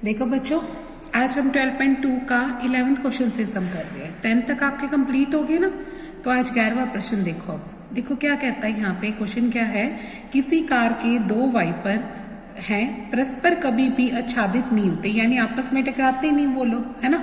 देखो बच्चों, आज हम 12.2 का 11th क्वेश्चन से सम कर रहे हैं। 10th तक आपके कंप्लीट हो गए ना, तो आज 11वां प्रश्न देखो। अब देखो क्या कहता है यहाँ पे। क्वेश्चन क्या है, किसी कार के दो वाइपर हैं, परस्पर कभी भी आच्छादित नहीं होते, यानी आपस में टकराते ही नहीं वो लोग, है ना।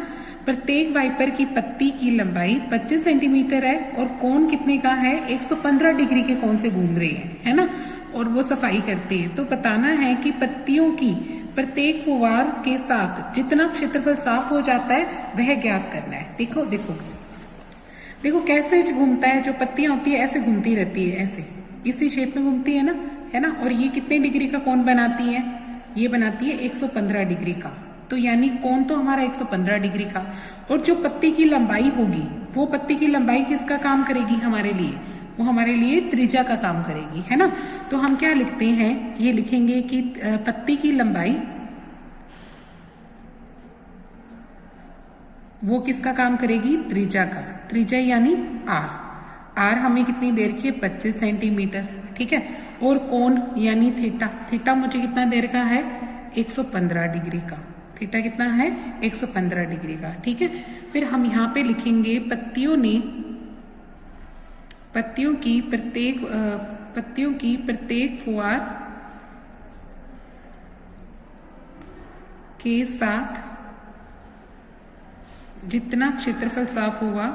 प्रत्येक वाइपर की पत्ती की लंबाई 25 सेंटीमीटर है और कोण कितने का है, 115 डिग्री के कोण से घूम रहे हैं, है ना, और वो सफाई करते हैं। तो बताना है कि पत्तियों की प्रत्येक फुवार के साथ जितना क्षेत्रफल साफ हो जाता है वह ज्ञात करना है। देखो देखो देखो कैसे घूमता है। जो पत्तियां होती है ऐसे घूमती रहती है, ऐसे इसी शेप में घूमती है ना। और ये कितने डिग्री का कोण बनाती है, ये बनाती है 115 डिग्री का। तो यानी कोण तो हमारा 115 डिग्री का, और जो पत्ती की लंबाई होगी वो पत्ती की लंबाई किसका काम करेगी हमारे लिए, वो हमारे लिए त्रिज्या का काम करेगी, है ना। तो हम क्या लिखते हैं, ये लिखेंगे कि पत्ती की लंबाई वो किसका काम करेगी, त्रिज्या का। त्रिज्या यानी आर हमें कितनी देर की है, 25 सेंटीमीटर, ठीक है। और कोण यानी थीटा मुझे कितना देर का है, 115 डिग्री का। थीटा कितना है, 115 डिग्री का, ठीक है। फिर हम यहाँ पे लिखेंगे पत्तियों की प्रत्येक फुवार के साथ जितना क्षेत्रफल साफ हुआ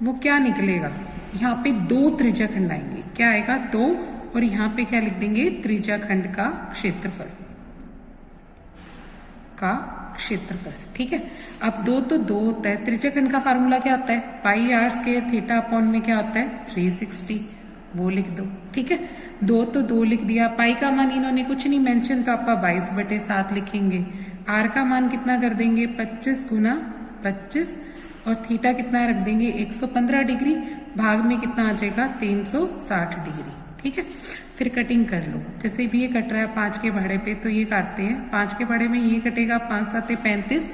वो क्या निकलेगा, यहाँ पे 2 त्रिज्या खंड आएंगे। क्या आएगा, 2, और यहाँ पे क्या लिख देंगे, त्रिज्या खंड का क्षेत्रफल ठीक है। अब 2 तो 2 होता है, त्रिज्या खंड का फार्मूला क्या होता है, pi r square theta upon में क्या होता है, 360, वो लिख दो, ठीक है। 2 तो 2 लिख दिया। पाई का मान इन्होंने कुछ नहीं मेंशन, तो आप 22/7 लिखेंगे। आर का मान कितना कर देंगे, 25 गुना 25, और थीटा कितना रख देंगे, 115 डिग्री, भाग में कितना आ जाएगा, 360 डिग्री, ठीक है। फिर कटिंग कर लो, जैसे भी ये कट रहा है 5 के भाड़े पे, तो ये काटते हैं। 5 के भाड़े में ये कटेगा, 5 7 35,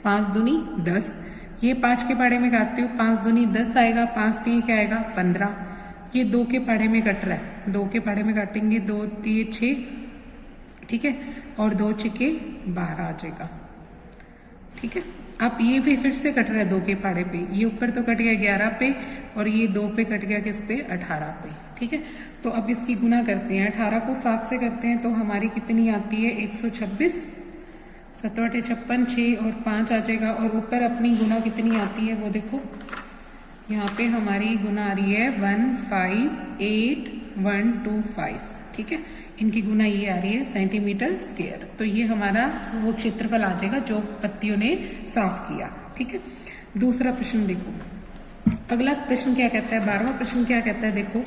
5 दूनी 10। ये 5 के भाड़े में काटते हो, 5 दूनी 10 आएगा, 5 3 क्या आएगा, 15। ये 2 के भाड़े में कट रहा है, 2 के भाड़े में काटेंगे, 2 3 6, ठीक है, और 2 6 12 आ जाएगा, ठीक है। अब ये भी फिर से कट रहा है 2 के भाड़े पे, ये ऊपर तो कट गया 11 पे, और ये 2 पे कट गया किस पे, 18 पे, ठीक है। तो अब इसकी गुना करते हैं, 18 को 7 से करते हैं तो हमारी कितनी आती है, 126, 7 8 56, 6 और 5 आ जाएगा। और ऊपर अपनी गुना कितनी आती है वो देखो, यहाँ पे हमारी गुना आ रही है 158,125, ठीक है। इनकी गुना ये आ रही है सेंटीमीटर स्क्वायर। तो ये हमारा वो क्षेत्रफल आ जाएगा जो पत्तियों ने साफ किया, ठीक है। दूसरा प्रश्न देखो, अगला प्रश्न क्या कहता है, 12वां प्रश्न क्या कहता है, देखो।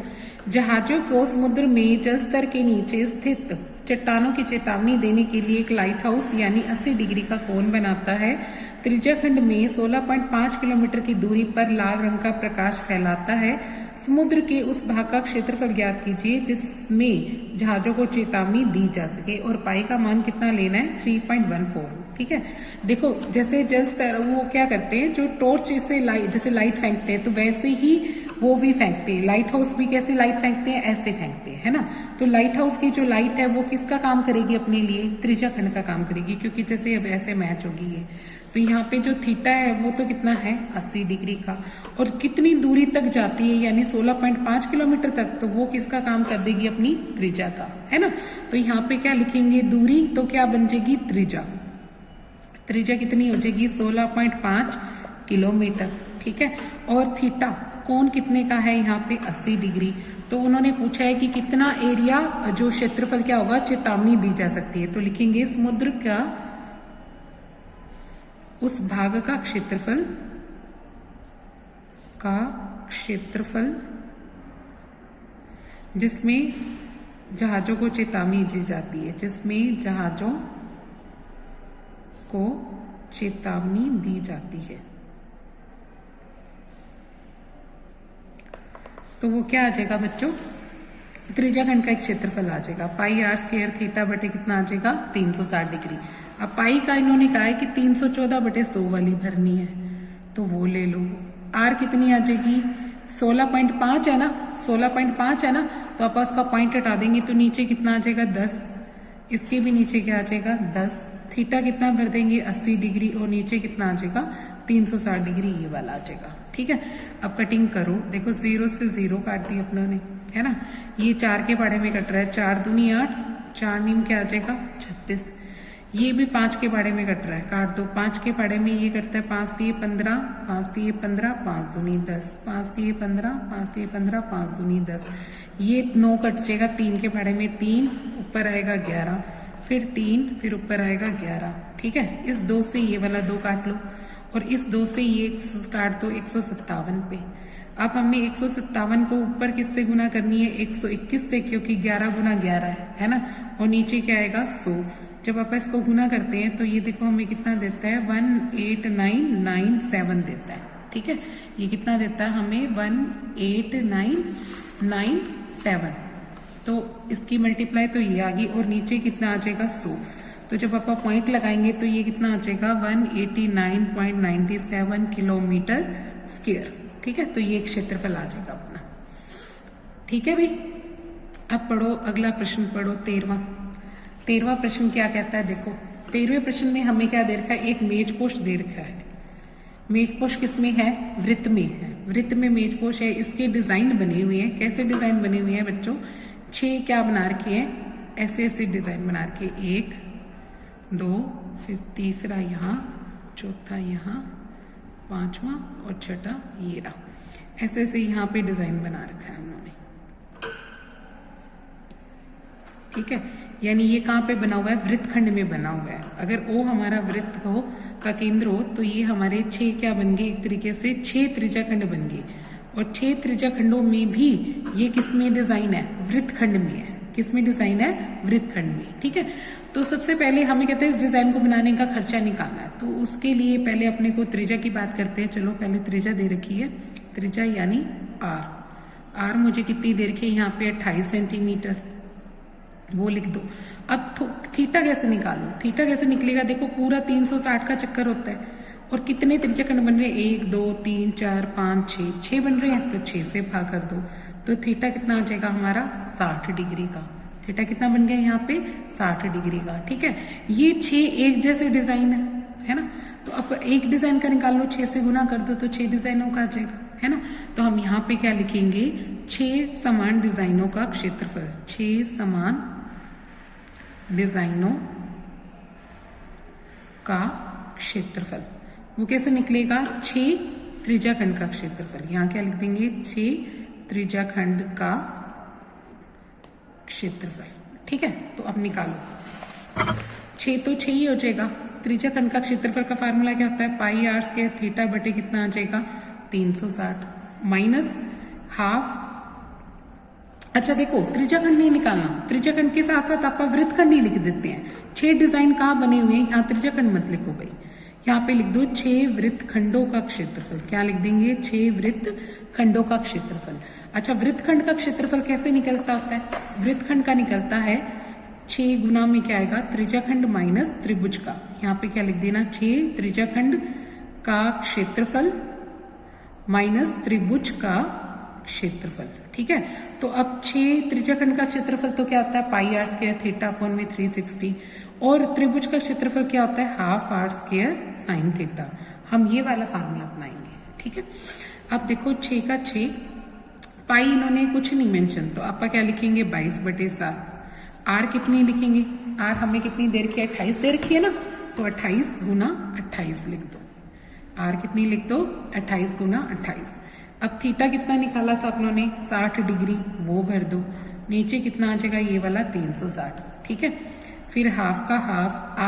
जहाजों को समुद्र में जल स्तर के नीचे स्थित चट्टानों की चेतावनी देने के लिए एक लाइट हाउस यानी 80 डिग्री का कोण बनाता है। त्रिज्या खंड में 16.5 किलोमीटर की दूरी पर लाल रंग का प्रकाश फैलाता है। समुद्र के उस भाग का क्षेत्रफल ज्ञात कीजिए जिसमें जहाजों को चेतावनी दी जा सके, और पाई का मान कितना लेना है, 3.14, ठीक है। देखो जैसे जल स्तर वो क्या करते हैं, जो टॉर्च से जैसे लाइट फेंकते हैं, तो वैसे ही वो भी फेंकते हैं। लाइट हाउस भी कैसे लाइट फेंकते हैं, ऐसे फेंकते हैं, है ना। तो लाइट हाउस की जो लाइट है वो किसका काम करेगी अपने लिए, त्रिज्या खंड का काम करेगी, क्योंकि जैसे अब ऐसे मैच होगी ये। तो यहाँ पे जो थीटा है वो तो कितना है, 80 डिग्री का, और कितनी दूरी तक जाती है, यानी 16.5 किलोमीटर तक, तो वो किसका काम कर देगी, अपनी त्रिज्या का, है ना। तो यहाँ पे क्या लिखेंगे, दूरी तो क्या बन जाएगी, त्रिज्या कितनी हो जाएगी, 16.5 किलोमीटर, ठीक है। और थीटा कोण कितने का है, यहाँ पे 80 डिग्री। तो उन्होंने पूछा है कि कितना एरिया, जो क्षेत्रफल क्या होगा, चेतावनी दी जा सकती है। तो लिखेंगे समुद्र का उस भाग का क्षेत्रफल जिसमें जहाजों को चेतावनी दी जाती है, जिसमें जहाजों को चेतावनी दी जाती है, तो वो क्या आ जाएगा बच्चों, त्रिज्या खंड का एक क्षेत्रफल आ जाएगा। पाई आर स्क्वायर थीटा बटे कितना आ जाएगा, 360 डिग्री। अब पाई का इन्होंने कहा है कि 314/100 वाली भरनी है, तो वो ले लो। आर कितनी आ जाएगी, 16.5 है ना, 16.5 है ना, तो आप उसका पॉइंट हटा देंगे तो नीचे कितना आ जाएगा 10, इसके भी नीचे क्या आ जाएगा 10, थीटा कितना भर देंगे 80 डिग्री और नीचे कितना आ जाएगा 360 डिग्री, ये वाला आ जाएगा। ठीक है, अब कटिंग करो, देखो 0 से 0 काट दी अपनों ने, है ना, ये 4 के बारे में कट रहा है, 4 दूनी 8, 4 नीम क्या आ जाएगा 36, ये भी 5 के बारे में कट रहा है, काट दो, 5 के बारे में ये कटता है 5 दिए 15, 5 दिए 15, 5 दूनी 10, 5 दिए 15, 5 दिए 15, 5 दूनी 10, ये 9 कट जाएगा, 3 के बारे में 3, ऊपर आएगा 11, फिर 3, फिर ऊपर आएगा 11। ठीक है, इस 2 से ये वाला 2 काट लो और इस 2 से ये काट दो 157 पे। अब हमने 157 को ऊपर किससे गुना करनी है 121 से, क्योंकि 11 गुना 11 है ना, और नीचे क्या आएगा 100। जब आप इसको गुना करते हैं तो ये देखो हमें कितना देता है 18997 देता है। ठीक है, ये कितना देता है हमें 18997, तो इसकी मल्टीप्लाई तो ये आ गई और नीचे कितना आ जाएगा 100, तो जब आप पॉइंट लगाएंगे तो ये कितना आ जाएगा 189.97 किलोमीटर स्क्वायर। ठीक है, तो ये क्षेत्रफल आ जाएगा अपना। ठीक है भाई, अब पढ़ो अगला प्रश्न, पढ़ो 13वां प्रश्न क्या कहता है। देखो 13वें प्रश्न में हमें क्या दे रखा है, एक मेजपोश दे रखा है। मेजपोश किस में है, वृत्त में है, वृत्त में मेजपोश है, इसके डिजाइन बने हुए हैं। कैसे डिजाइन बने हुए हैं बच्चों, 6 क्या बना रखे हैं, ऐसे ऐसे डिजाइन बना रखे, 1 2 फिर तीसरा यहाँ, चौथा यहाँ, 5वां और छठा ये रहा, ऐसे ऐसे यहाँ पे डिजाइन बना रखा है उन्होंने। ठीक है, यानी ये कहाँ पे बना हुआ है, वृत्तखंड में बना हुआ है। अगर ओ हमारा वृत्त हो का केंद्र हो तो ये हमारे 6 क्या बन गए, एक तरीके से 6 त्रिज्याखंड बन गए, और 6 त्रिज्याखंडों में भी ये किसमें डिजाइन है, वृत्तखंड में है। किसमें डिजाइन है, वृत्तखंड में। ठीक है, तो सबसे पहले हमें कहते हैं इस डिजाइन को बनाने का खर्चा निकालना है, तो उसके लिए पहले अपने को त्रिज्या की बात करते हैं। चलो पहले त्रिज्या दे रखी है, त्रिज्या यानी आर मुझे कितनी दे रखी है यहाँ पे 28 सेंटीमीटर, वो लिख दो। अब थीटा कैसे निकालो, थीटा कैसे निकलेगा, देखो पूरा 360 का चक्कर होता है और कितने त्रिज्याखंड बन रहे हैं, 1 2 3 4 5 6 बन रहे हैं, तो 6 से भाग कर दो, तो थीटा कितना आ जाएगा हमारा 60 डिग्री का। थीटा कितना बन गया यहाँ पे 60 डिग्री का। ठीक है, ये 6 एक जैसे डिजाइन है ना, तो अब एक डिजाइन का निकाल लो, 6 से गुना कर दो तो 6 डिजाइनों का आ जाएगा, है ना। तो हम यहाँ पे क्या लिखेंगे, 6 समान डिजाइनों का क्षेत्रफल, 6 समान डिजाइनों का क्षेत्रफल। वो कैसे निकलेगा, 6 त्रिज्याखंड का क्षेत्रफल। यहाँ क्या लिख देंगे, 6 त्रिज्याखंड का क्षेत्रफल। ठीक है, तो अब निकालो, 6 तो 6 ही हो जाएगा। त्रिज्याखंड का क्षेत्रफल का फार्मूला क्या होता है, पाई आर स्क्वायर थीटा बटे कितना आ जाएगा 360 माइनस हाफ। अच्छा देखो, त्रिज्याखंड नहीं निकालना, त्रिज्याखंड के साथ साथ आप वृत्तखंड ही लिख देते हैं। 6 डिजाइन कहाँ बने हुए हैं, यहाँ त्रिज्याखंड मत लिखो भाई, यहाँ पे लिख दो 6 वृत्तखंडों का क्षेत्रफल। क्या लिख देंगे, 6 वृत्तखंडों का क्षेत्रफल। अच्छा, वृत्तखंड का क्षेत्रफल कैसे निकलता होता है, वृत्तखंड का निकलता है 6 गुना में क्या आएगा, त्रिज्याखंड माइनस त्रिभुज का। यहाँ पे क्या लिख देना, 6 त्रिज्याखंड का क्षेत्रफल माइनस त्रिभुज का क्षेत्रफल। ठीक है, तो अब 6 त्रिज्याखंड का क्षेत्रफल तो क्या होता है, pi r square theta upon में 360, और त्रिभुज का क्षेत्रफल क्या होता है, half r square sine theta. हम ये वाला फार्मूला अपनाएंगे। ठीक है, अब देखो 6 का 6, पाई इन्होंने कुछ नहीं मेंशन, तो आप क्या लिखेंगे 22/7। आर कितनी लिखेंगे, आर हमें कितनी दे रखी है, 28 दे रखी है ना, तो 28 गुना 28 लिख दो। आर कितनी लिख दो, 28 गुना 28। अब थीटा कितना निकाला था अपनों ने 60 डिग्री, वो भर दो, नीचे कितना आ जाएगा ये वाला 360। ठीक है, फिर हाफ का हाफ,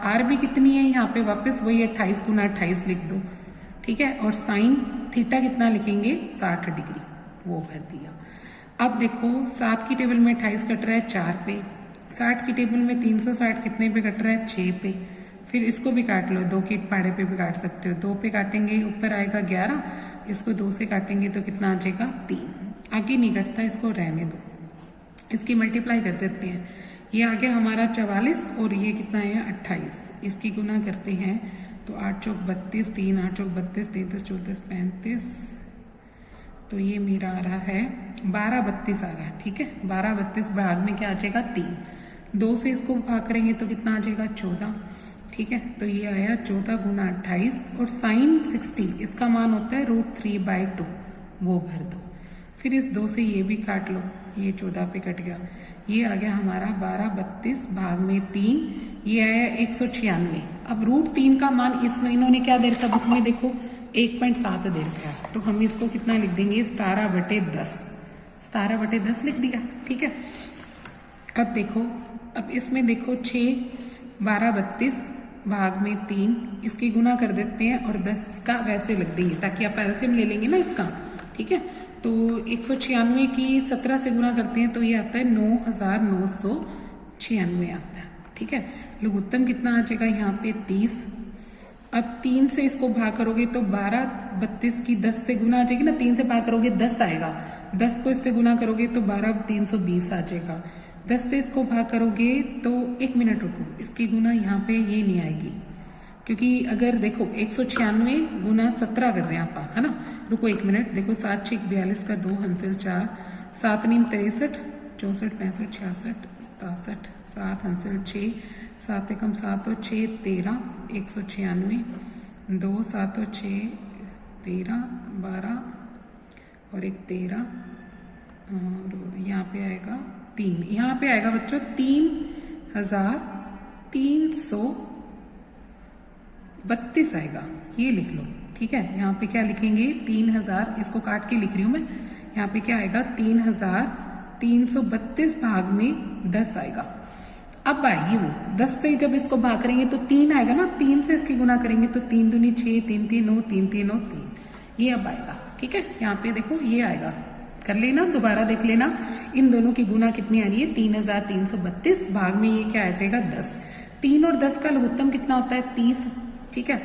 आर भी कितनी है यहाँ पे वापस वही 28 गुना 28 लिख दो। ठीक है, और साइन थीटा कितना लिखेंगे 60 डिग्री, वो भर दिया। अब देखो 7 की टेबल में 28 कट रहा है 4 पे, 60 की टेबल में 360 कितने पे कट रहा है 6 पे, फिर इसको भी काट लो, 2 के पाड़े पे भी काट सकते हो, 2 पे काटेंगे ऊपर आएगा 11, इसको 2 से काटेंगे तो कितना आ जाएगा 3। आगे नहीं कटता, इसको रहने दो, इसकी मल्टीप्लाई कर देते हैं। ये आ गया हमारा 44 और ये कितना है 28, इसकी गुना करते हैं तो 8 चौक 32, 3 8 चौक 32, 33 34 35 तो ये मेरा आ रहा है 1232 आ रहा है, ठीक है। 1232 भाग में क्या आ जाएगा 3, 2 से इसको भाग करेंगे तो कितना आ जाएगा 14, ठीक है। तो ये आया 14 गुना 28 और साइन 60 इसका मान होता है √3/2, वो भर दो। फिर इस 2 से ये भी काट लो, ये 14 पे कट गया, ये आ गया हमारा 1232 भाग में 3, ये आया 196। अब √3 का मान इसमें इन्होंने क्या दे रखा बुक में, देखो 1.7 दे रखा है, तो हम इसको कितना लिख देंगे 17/10, 17/10 लिख दिया, ठीक है। अब देखो, अब इसमें देखो 6 1232 भाग में 3, इसकी गुना कर देते हैं और 10 का वैसे लिख देंगे ताकि आप एलसीएम ले लेंगे ना इसका, ठीक है। तो 196 की 17 से गुना करते हैं तो ये आता है 9996 आता है, ठीक है। लघुत्तम कितना आ जाएगा यहाँ पे 30। अब 3 से इसको भाग करोगे तो 1232 की 10 से गुना आ जाएगी ना, 3 से भाग करोगे 10 आएगा, 10 को इससे गुना करोगे तो 12×320 आ जाएगा। 10 से इसको भाग करोगे तो 1 मिनट रुको, इसकी गुना यहाँ पे ये नहीं आएगी, क्योंकि अगर देखो 196 गुना 17 कर रहे हैं आप, है ना। रुको 1 मिनट, देखो 7 6 42 का 2 हंसिल 4, 7 9 63 64 65 66 67, 7 हंसिल 6, 7 एकम 7 और 6 13, 196, 2 7 और 6 13 12 और 1 13, और यहाँ पे आएगा 3, यहाँ पे आएगा बच्चों 3332 आएगा, ये लिख लो, ठीक है। यहाँ पे क्या लिखेंगे 3000, इसको काट के लिख रही हूँ मैं, यहाँ पे क्या आएगा 3332 भाग में 10 आएगा। अब आएगी वो 10 से जब इसको भाग करेंगे तो 3 आएगा ना, 3 से इसकी गुना करेंगे तो 3 दूनी 6, 3 3 9, 3 3 9 3, ये अब आएगा, ठीक है। यहाँ पे देखो ये आएगा, कर लेना, दोबारा देख लेना इन दोनों की गुना कितनी आ रही है 3332 भाग में ये क्या आ जाएगा 10। 3 और 10 का लघुत्तम कितना होता है 30, ठीक है।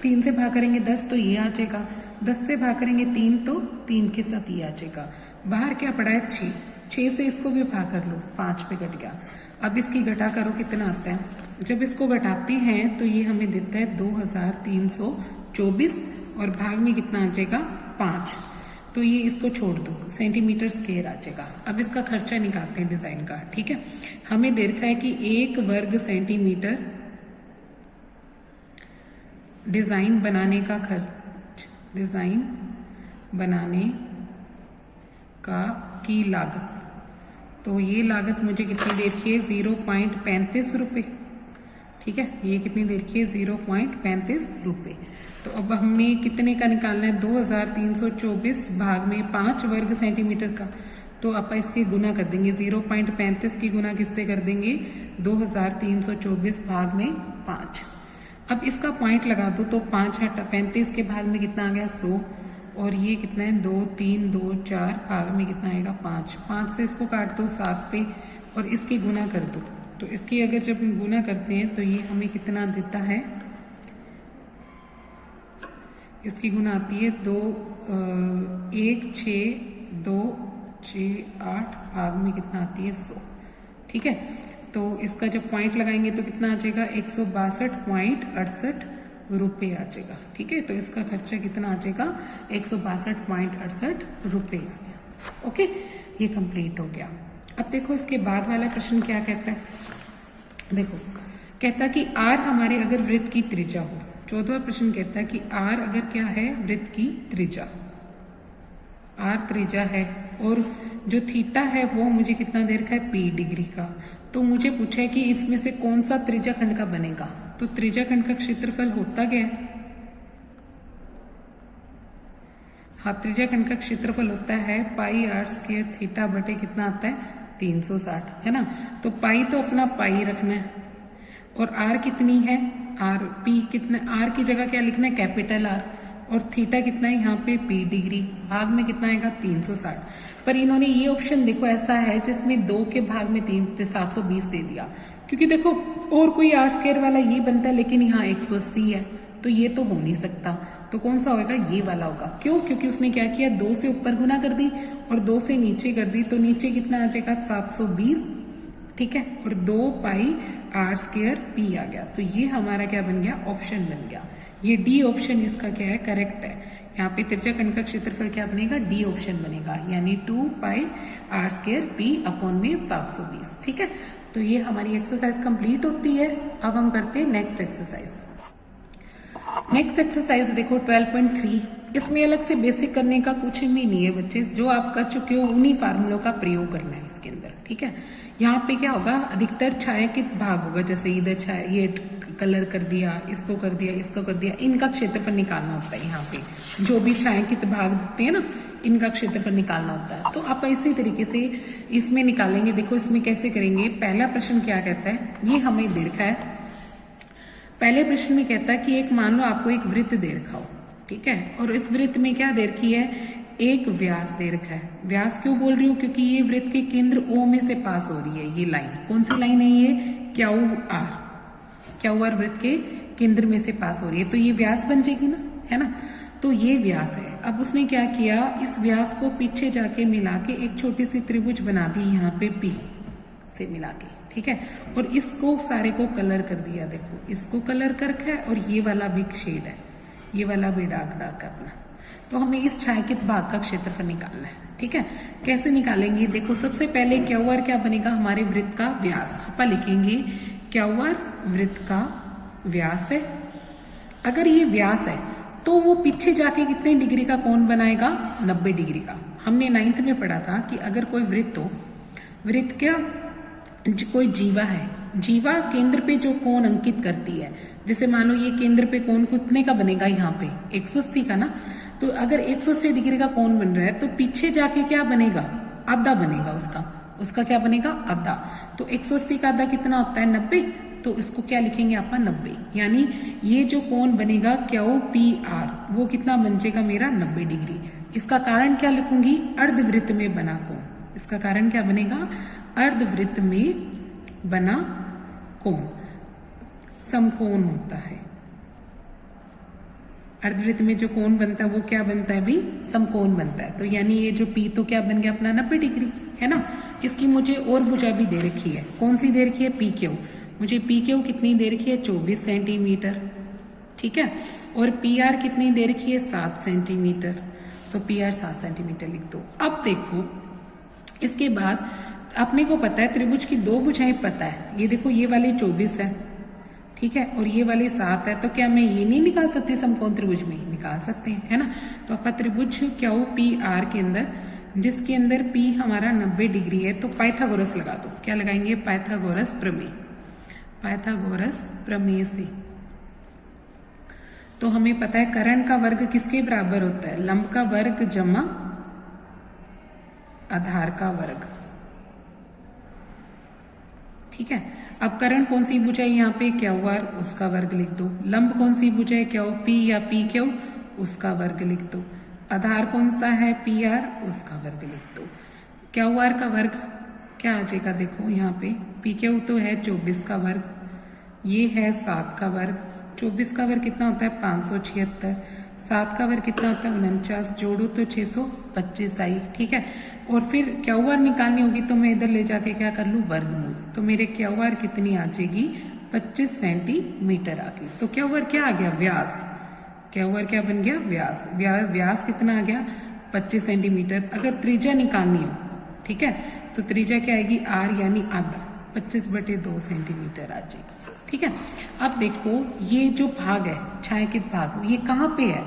3 से भाग करेंगे 10 तो ये आ जाएगा, 10 से भाग करेंगे 3 तो 3 के साथ ये आ जाएगा। बाहर क्या पड़ा है 6, 6 से इसको भी भाग कर लो, 5 पे कट गया। अब इसकी घटा करो कितना आता है, जब इसको घटाते हैं तो ये हमें देता है 2324 और भाग में कितना आ जाएगा 5, तो ये इसको छोड़ दो, सेंटीमीटर स्क्वायर आ जाएगा। अब इसका खर्चा निकालते हैं डिजाइन का, ठीक है। हमें दे रखा है कि 1 वर्ग सेंटीमीटर डिजाइन बनाने का खर्च, डिजाइन बनाने का की लागत, तो ये लागत मुझे कितनी दे रखी है 0.35 रुपये, ठीक है। ये कितनी दे रखी है 0.35 रुपये। तो अब हमने कितने का निकालना है 2324 भाग में 5 वर्ग सेंटीमीटर का, तो आप इसकी गुना कर देंगे, 0.35 की गुना किससे कर देंगे 2324 भाग में 5। अब इसका पॉइंट लगा दो तो 5 हटा 35 के भाग में कितना आ गया 100, और ये कितना है 2 3 2 4 भाग में कितना आएगा 5, 5 से इसको काट दो 7 पे और इसकी गुना कर दो, तो इसकी अगर जब गुना करते हैं तो ये हमें कितना देता है, इसकी गुना आती है 1 6 2 6 8 भाग में कितना आती है 100, ठीक है। तो इसका जब पॉइंट लगाएंगे तो कितना आ जाएगा 162.68 रुपये आ जाएगा, ठीक है। तो इसका खर्चा कितना आ जाएगा 162.68 रुपये आ गया, ओके। ये कंप्लीट हो गया। अब देखो इसके बाद वाला प्रश्न क्या कहता है, देखो कहता है कि आर हमारे अगर वृत्त की त्रिज्या हो, 14वां प्रश्न कहता है कि आर अगर क्या है वृत्त की त्रिज्या, आर त्रिज्या है और जो थीटा है वो मुझे कितना दे रखा है p डिग्री का, तो मुझे पूछा है कि इसमें से कौन सा त्रिज्या खंड का बनेगा, तो त्रिज्या खंड का क्षेत्रफल होता क्या है, हाँ त्रिज्या खंड का क्षेत्रफल होता है πr² थीटा बटे कितना आता है 360, है ना। तो पाई तो अपना पाई रखना है और आर कितनी है आर, पी कितना, आर की जगह क्या लिखना है कैपिटल आर, और थीटा कितना है यहाँ पे p डिग्री, भाग में कितना आएगा 360। पर इन्होंने ये ऑप्शन देखो ऐसा है जिसमें 2 के भाग में 720 दे दिया, क्योंकि देखो और कोई r² वाला ये बनता है लेकिन यहाँ 180 है, तो ये तो हो नहीं सकता, तो कौन सा होगा ये वाला होगा। क्यों, क्योंकि उसने क्या किया 2 से ऊपर गुना कर दी और 2 से नीचे कर दी, तो नीचे कितना आ जाएगा 720, ठीक है, और 2 पाई r² p आ गया, तो ये हमारा क्या बन गया ऑप्शन बन गया। ये डी ऑप्शन इसका क्या है करेक्ट है, यहाँ पे त्रिज्याखंड का क्षेत्रफल क्या बनेगा, डी ऑप्शन बनेगा, यानी 2 पाई आर स्क्वायर पी अपॉन में 720। ठीक है, तो ये हमारी एक्सरसाइज कंप्लीट होती है। अब हम करते हैं नेक्स्ट एक्सरसाइज। नेक्स्ट एक्सरसाइज देखो 12.3। इसमें अलग से बेसिक करने का कुछ भी नहीं है बच्चे, जो आप कर चुके हो उन्हीं फार्मूलों का प्रयोग करना है इसके अंदर। ठीक है, यहाँ पे क्या होगा, अधिकतर छायांकित भाग होगा, जैसे इधर छाया ये कलर कर दिया, इसको कर दिया, इसको कर दिया, इनका क्षेत्रफल निकालना होता है। यहाँ पे जो भी छायांकित भाग दिखते हैं ना, इनका क्षेत्रफल निकालना होता है। तो आप इसी तरीके से इसमें निकालेंगे। देखो इसमें कैसे करेंगे, पहला प्रश्न क्या कहता है, ये हमें दे रखा है। पहले प्रश्न में कहता है कि एक मान लो आपको एक वृत्त दे रखा हो, ठीक है, और इस वृत्त में क्या दे रखी है, एक व्यास दे रखा है। व्यास क्यों बोल रही हूँ, क्योंकि ये वृत्त के केंद्र O में से पास हो रही है। ये लाइन कौन सी लाइन है, ये क्यू आर वृत्त के केंद्र में से पास हो रही है, तो ये व्यास बन जाएगी ना, है ना। तो ये व्यास है। अब उसने क्या किया, इस व्यास को पीछे जाके मिला के एक छोटी सी त्रिभुज बना दी यहाँ पे P से मिला के, ठीक है, और इसको सारे को कलर कर दिया। देखो इसको कलर कर रखा है और ये वाला भी शेड है, ये वाला भी डार्क करना। तो हमें इस छायांकित भाग का क्षेत्रफल निकालना है। ठीक है, कैसे निकालेंगे, देखो सबसे पहले क्यू आर क्या बनेगा, हमारे वृत्त का व्यास। अपन लिखेंगे क्यू आर वृत्त का व्यास है। अगर ये व्यास है तो वो पीछे जाके कितने डिग्री का कोण बनाएगा, 90 डिग्री का। हमने 9th में पढ़ा था कि अगर कोई वृत्त हो, वृत्त क्या कोई जीवा है, जीवा केंद्र पे जो कोण अंकित करती है, जैसे मान लो ये केंद्र पे कोण कितने का बनेगा, यहाँ पे 180 का ना। तो अगर 180 डिग्री का कोण बन रहा है तो पीछे जाके क्या बनेगा, आधा बनेगा उसका क्या बनेगा, आधा। तो 180 का आधा कितना होता है, 90। तो इसको क्या लिखेंगे अपन, 90। यानी ये जो कोण बनेगा QPR वो कितना बन जाएगा मेरा, 90 डिग्री। इसका कारण क्या लिखूंगी, अर्धवृत्त में बना कोण। इसका कारण क्या बनेगा, अर्धवृत्त में बना कोण समकोण होता है। अर्धवृत्त में जो कोण बनता है वो क्या बनता है भी, समकोण बनता है। तो यानी ये जो P तो क्या बन गया अपना 90 डिग्री, है ना। इसकी मुझे और भुजा भी दे रखी है, कौन सी दे रखी है, PQ। मुझे PQ कितनी दे रखी है, 24 सेंटीमीटर, ठीक है, और PR कितनी दे रखी है, 7 सेंटीमीटर। तो PR 7 सेंटीमीटर लिख दो। अब देखो इसके बाद अपने को पता है त्रिभुज की दो भुजाएं पता है, ये देखो ये वाली 24 है, ठीक है, और ये वाली 7 है। तो क्या मैं ये नहीं निकाल सकती समकोण त्रिभुज में, निकाल सकते हैं, है ना। तो अपन त्रिभुज QPR के अंदर, जिसके अंदर P हमारा 90 डिग्री है, तो पाइथागोरस लगा दो। क्या लगाएंगे, पाइथागोरस प्रमेय। पाइथागोरस प्रमेय से तो हमें पता है कर्ण का वर्ग किसके बराबर होता है, लंब का वर्ग जमा आधार का वर्ग, ठीक है। अब कर्ण कौन सी भुजा है, यहाँ पे QR, उसका वर्ग लिख दो। लंब कौन सी भुजा है, QP या PQ, उसका वर्ग लिख दो। आधार कौन सा है, PR, उसका वर्ग लिख दो। QR का वर्ग क्या आ जाएगा, देखो यहाँ पे PQ तो है 24 का वर्ग, ये है 7 का वर्ग। 24 का वर्ग कितना होता है, 576। 7 का वर्ग कितना होता है, 49। जोड़ो तो 625 आई, ठीक है। और फिर QR निकालनी होगी तो मैं इधर ले जाके क्या कर लूँ, वर्गमूल। तो मेरे QR कितनी आ जाएगी, 25 सेंटीमीटर आ गई। तो QR क्या आ गया, व्यास। QR क्या बन गया, व्यास। व्यास कितना आ गया, 25 सेंटीमीटर। अगर त्रिज्या निकालनी हो, ठीक है, तो त्रिज्या क्या आएगी, R यानी आधा, 25/2 सेंटीमीटर आ जाएगी, ठीक है। अब देखो ये जो भाग है छायांकित भाग, ये कहाँ पे है,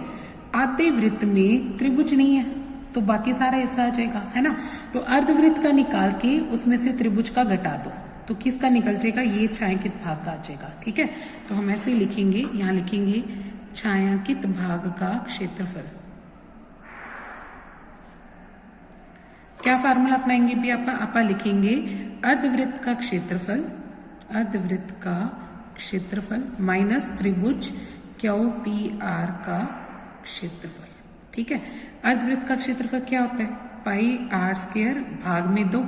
आधे वृत्त में त्रिभुज नहीं है, तो बाकी सारा ऐसा आ जाएगा, है ना। तो अर्धवृत्त का निकाल के उसमें से त्रिभुज का घटा दो, तो किसका निकल जाएगा, ये छायांकित भाग का आ जाएगा, ठीक है। तो हम ऐसे लिखेंगे, यहाँ लिखेंगे छायांकित भाग का क्षेत्रफल। क्या फार्मूला अपनाएंगे भी आपा लिखेंगे अर्धवृत्त का क्षेत्रफल, अर्धवृत्त का क्षेत्रफल माइनस त्रिभुज QPR का क्षेत्रफल, ठीक है। अर्धवृत्त का क्षेत्रफल क्या होता है, πr² भाग में 2,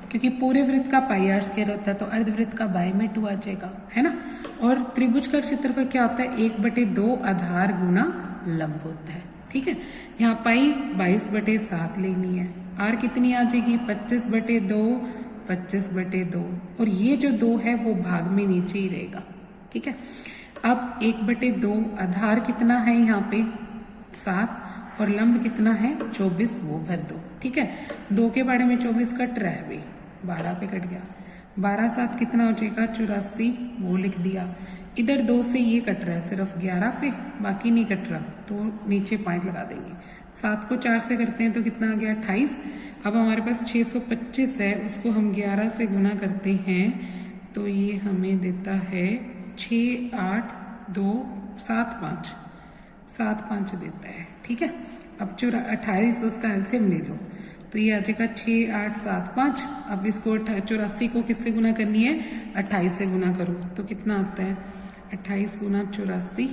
क्योंकि पूरे वृत्त का πr² होता है, तो अर्धवृत्त का बाय में 2 आ जाएगा, है ना। और त्रिभुज का क्षेत्रफल क्या होता है, 1/2 आधार गुना लंब होता है, ठीक है। यहाँ पाई 22/7 लेनी है, R कितनी आ जाएगी, 25/2, 25/2, और ये जो 2 है वो भाग में नीचे ही रहेगा, ठीक है। अब 1/2 आधार कितना है यहाँ पे 7, और लंब कितना है 24, वो भर दो। ठीक है, 2 के बारे में 24 कट रहा है भाई, 12 पे कट गया। 12 7 कितना हो जाएगा 84, वो लिख दिया। इधर 2 से ये कट रहा है सिर्फ 11 पे, बाकी नहीं कट रहा, तो नीचे पॉइंट लगा देंगे। 7 को 4 से करते हैं तो कितना आ गया 28। अब हमारे पास 625 है, उसको हम 11 से गुना करते हैं तो ये हमें देता है 6 8 2 7 5, 7 5 देता है। ठीक है, अब 28 उसका एलसीएम ले लो तो ये आ जाएगा 6 8 7 5। अब इसको 84 को किससे गुना करनी है 28 से गुना करो तो कितना आता है 28 गुना 84,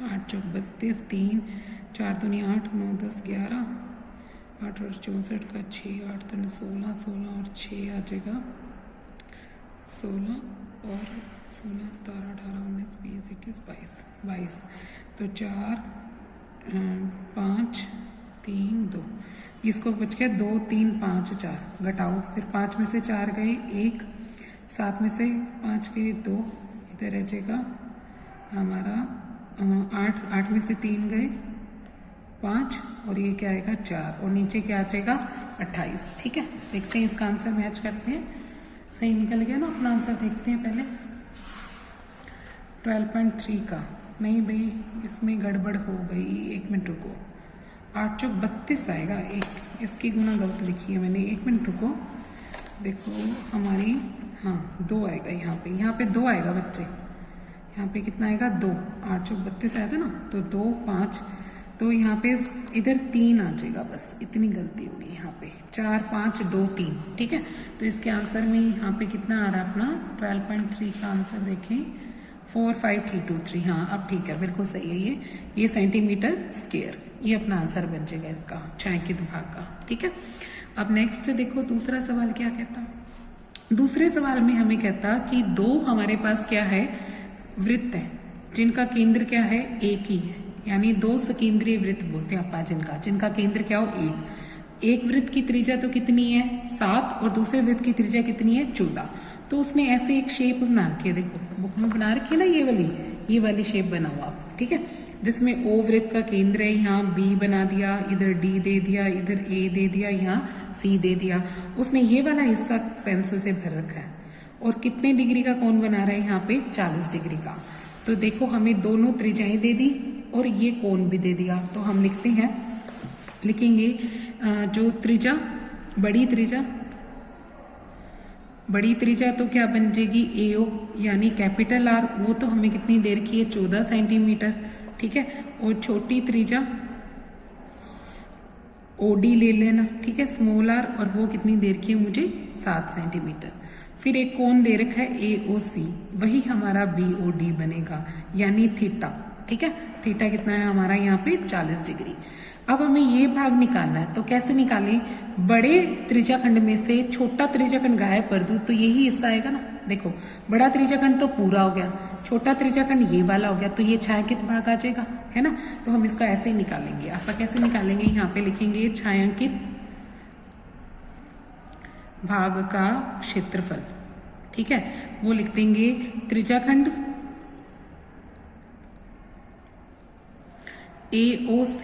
8 चौक 32, 3 4 दूनी 8 9 10 11, 8 और 64 का 6 8 3 16, 16 और 6 आ जाएगा 16 और 16 17 18 19 20 21 22, तो 4 5 3 2, इसको बच गया 2 3 5 4, घटाओ फिर 5 में से 4 गए 1, 7 में से 5 गए 2, इधर रह जाएगा हमारा 8 में से 3 गए 5 और ये क्या आएगा 4 और नीचे क्या आ जाएगा 28। ठीक है, देखते हैं इसका आंसर मैच करते हैं। सही निकल गया ना अपना आंसर, देखते हैं पहले 12.3 का। नहीं भाई इसमें गड़बड़ हो गई, 1 मिनट रुको, 8 चौक 32 आएगा, एक इसकी गुना गलत लिखी है मैंने, 1 मिनट रुको। देखो हमारी हाँ 2 आएगा यहाँ पे 2 आएगा बच्चे, यहाँ पे कितना आएगा 2, 8 चौक 32 आया था ना, तो 2 5, तो यहाँ पे इधर 3 आ जाएगा, बस इतनी गलती होगी यहाँ पे, 4 5 2 3। ठीक है, तो इसके आंसर में यहाँ पे कितना आ रहा है अपना 12.3 का आंसर देखें 45323। हाँ अब ठीक है, बिल्कुल सही है ये सेंटीमीटर स्क्वायर, ये अपना आंसर बन जाएगा इसका छायांकित भाग का। ठीक है, अब नेक्स्ट देखो दूसरा सवाल क्या कहता। दूसरे सवाल में हमें कहता कि 2 हमारे पास क्या है वृत्त है जिनका केंद्र क्या है एक ही है, यानी 2 सकेंद्रीय वृत्त बोलते हैं अपा, जिनका केंद्र क्या हो एक वृत्त की त्रिज्या तो कितनी है 7 और दूसरे वृत्त की त्रिज्या कितनी है 14। तो उसने ऐसे एक शेप बना रखी है, देखो बुक में बना रखी है ना, ये वाली शेप बना हुआ आप। ठीक है, जिसमें O वृत्त का केंद्र है, यहाँ B बना दिया, इधर D दे दिया, इधर A दे दिया, यहाँ C दे दिया। उसने ये वाला हिस्सा पेंसिल से भर रखा है और कितने डिग्री का कोण बना रहा है यहाँ पे 40 डिग्री का। तो देखो हमें दोनों त्रिज्याएं दे दी और ये कोण भी दे दिया, तो हम लिखेंगे जो त्रिज्या बड़ी त्रिज्या तो क्या बन जाएगी AO, यानी कैपिटल R, वो तो हमें कितनी देर की है 14 सेंटीमीटर। ठीक है, और छोटी त्रिज्या OD ले लेना, ठीक है, स्मॉल r, और वो कितनी देर की है मुझे 7 सेंटीमीटर। फिर एक कोण दे रखा है AOC, वही हमारा BOD बनेगा, यानी थीटा। ठीक है, थीटा कितना है हमारा यहाँ पे 40 डिग्री। अब हमें ये भाग निकालना है, तो कैसे निकालें, बड़े त्रिज्याखंड में से छोटा त्रिज्याखंड गायब कर दूं तो यही हिस्सा आएगा ना। देखो बड़ा त्रिज्याखंड तो पूरा हो गया, छोटा त्रिज्याखंड ये वाला हो गया, तो ये छायांकित भाग आ जाएगा, है ना। तो हम इसका ऐसे ही निकालेंगे। आपका कैसे निकालेंगे, यहाँ पे लिखेंगे छायांकित भाग का क्षेत्रफल। ठीक है, वो लिख देंगे त्रिज्याखंड AOC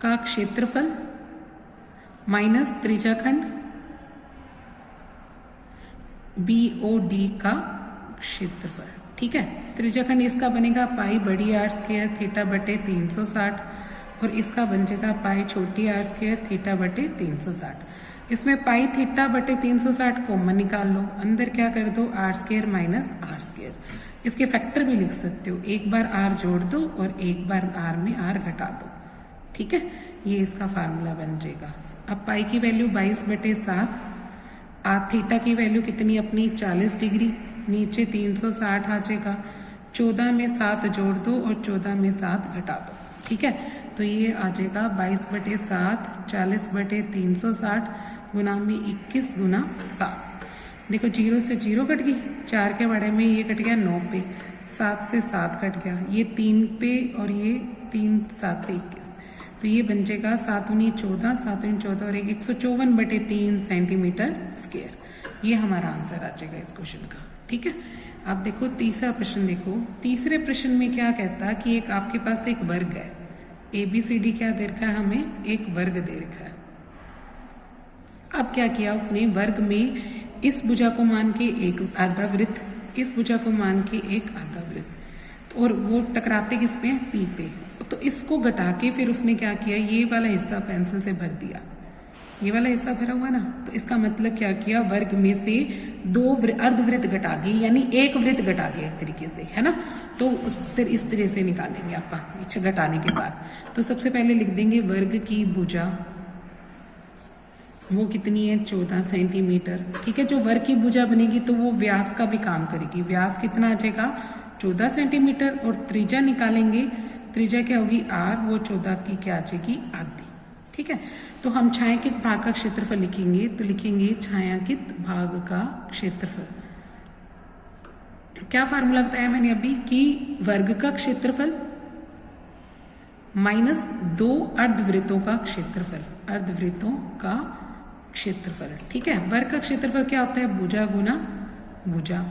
का क्षेत्रफल माइनस त्रिज्याखंड BOD का क्षेत्रफल। ठीक है, त्रिज्याखंड इसका बनेगा पाई बड़ी r स्क्वायर थीटा बटे 360 और इसका बन जाएगा पाई छोटी r स्क्वायर थीटा बटे 360। इसमें पाई थीटा बटे 360 कॉमन निकाल लो, अंदर क्या कर दो r square minus r square. इसके फैक्टर भी लिख सकते हो, एक बार r जोड़ दो और एक बार r में r घटा दो। ठीक है, ये इसका फार्मूला बन जाएगा। अब पाई की वैल्यू 22/7, थीटा की वैल्यू कितनी अपनी 40 डिग्री, नीचे 360 आ जाएगा। 14 में 7 जोड़ दो और 14 में 7 घटा दो। ठीक है, तो ये आ जाएगा 22/7 40/360 गुना में 21 गुना 7। देखो 0 से 0 कट गई, 4 के बारे में ये कट गया 9 पे, 7 से 7 कट गया, ये 3 पे और ये 3 7 21, तो ये बन जाएगा 7 × 14 7 × 14 और 154/3 सेंटीमीटर स्क्वायर। ये हमारा आंसर आ जाएगा इस क्वेश्चन का। ठीक है, अब देखो तीसरा प्रश्न। देखो तीसरे प्रश्न में क्या कहता है कि एक आपके पास एक वर्ग है, ABCD क्या दे रखा है हमें, एक वर्ग दे रखा है। अब क्या किया उसने, वर्ग में इस भुजा को मान के एक आधा वृत्त, इस भुजा को मान के एक आधा वृत्त, और वो टकराते किस पे, P पे। तो इसको घटा के फिर उसने क्या किया, ये वाला हिस्सा पेंसिल से भर दिया, ये वाला हिस्सा भरा हुआ ना, तो इसका मतलब क्या किया, वर्ग में से 2 अर्धवृत्त घटा दिए, यानी एक वृत्त घटा दिया एक तरीके से, है ना। तो इस तरह से निकालेंगे आप इच्छा घटाने के बाद। तो सबसे पहले लिख देंगे वर्ग की भुजा, वो कितनी है, 14 सेंटीमीटर। ठीक है, जो वर्ग की भुजा बनेगी तो वो व्यास का भी काम करेगी। व्यास कितना आ जाएगा, 14 सेंटीमीटर, और त्रिज्या निकालेंगे, त्रिज्या क्या होगी R, वो 14 की क्या आ जाएगी, आधी। ठीक है, तो हम छायांकित भाग का क्षेत्रफल लिखेंगे, तो लिखेंगे छायांकित भाग का क्षेत्रफल। क्या फार्मूला बताया मैंने अभी, कि वर्ग का क्षेत्रफल माइनस 2 अर्धवृत्तों का क्षेत्रफल, अर्धवृत्तों का क्षेत्रफल। ठीक है, वर्ग का क्षेत्रफल क्या होता है, भुजा गुना भुजा।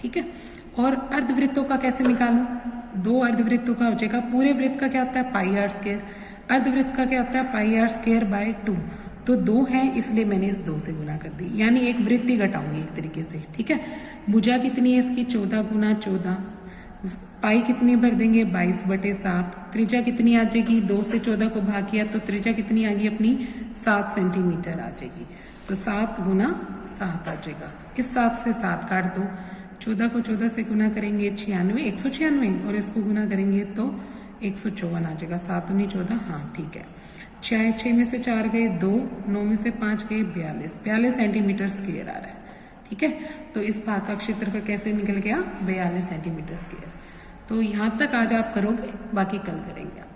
ठीक है, और अर्धवृत्तों का कैसे निकालूं, 2 अर्धवृत्तों का हो जाएगा, पूरे वृत्त का क्या होता है, पाई आर स्क्वायर, अर्धवृत्त का क्या होता है, पाई आर स्क्वायर बाय 2। तो 2 है, इसलिए मैंने इस 2 से गुना कर दी, यानी एक वृत्त ही घटाऊंगी एक तरीके से। ठीक है, भुजा कितनी है इसकी, 14 गुना 14, पाई कितनी भर देंगे, 22/7, त्रिज्या कितनी आ जाएगी, 2 से 14 को भाग किया तो त्रिज्या कितनी आ गई अपनी, 7 सेंटीमीटर आ जाएगी। तो 7 गुना 7 आ जाएगा, इस 7 से 7 काट दो, 14 को 14 से गुना करेंगे 96, 196, और इसको गुना करेंगे तो 154 आ जाएगा, 7 दूनी 14, हाँ ठीक है। 6 में से 4 गए 2, 9 में से 5 गए 42 सेंटीमीटर स्क्वायर आ रहा है। ठीक है, तो इस भाग का क्षेत्रफल कैसे निकल गया, 42 सेंटीमीटर स्क्वायर। तो यहाँ तक आज आप करोगे, बाकी कल करेंगे आप।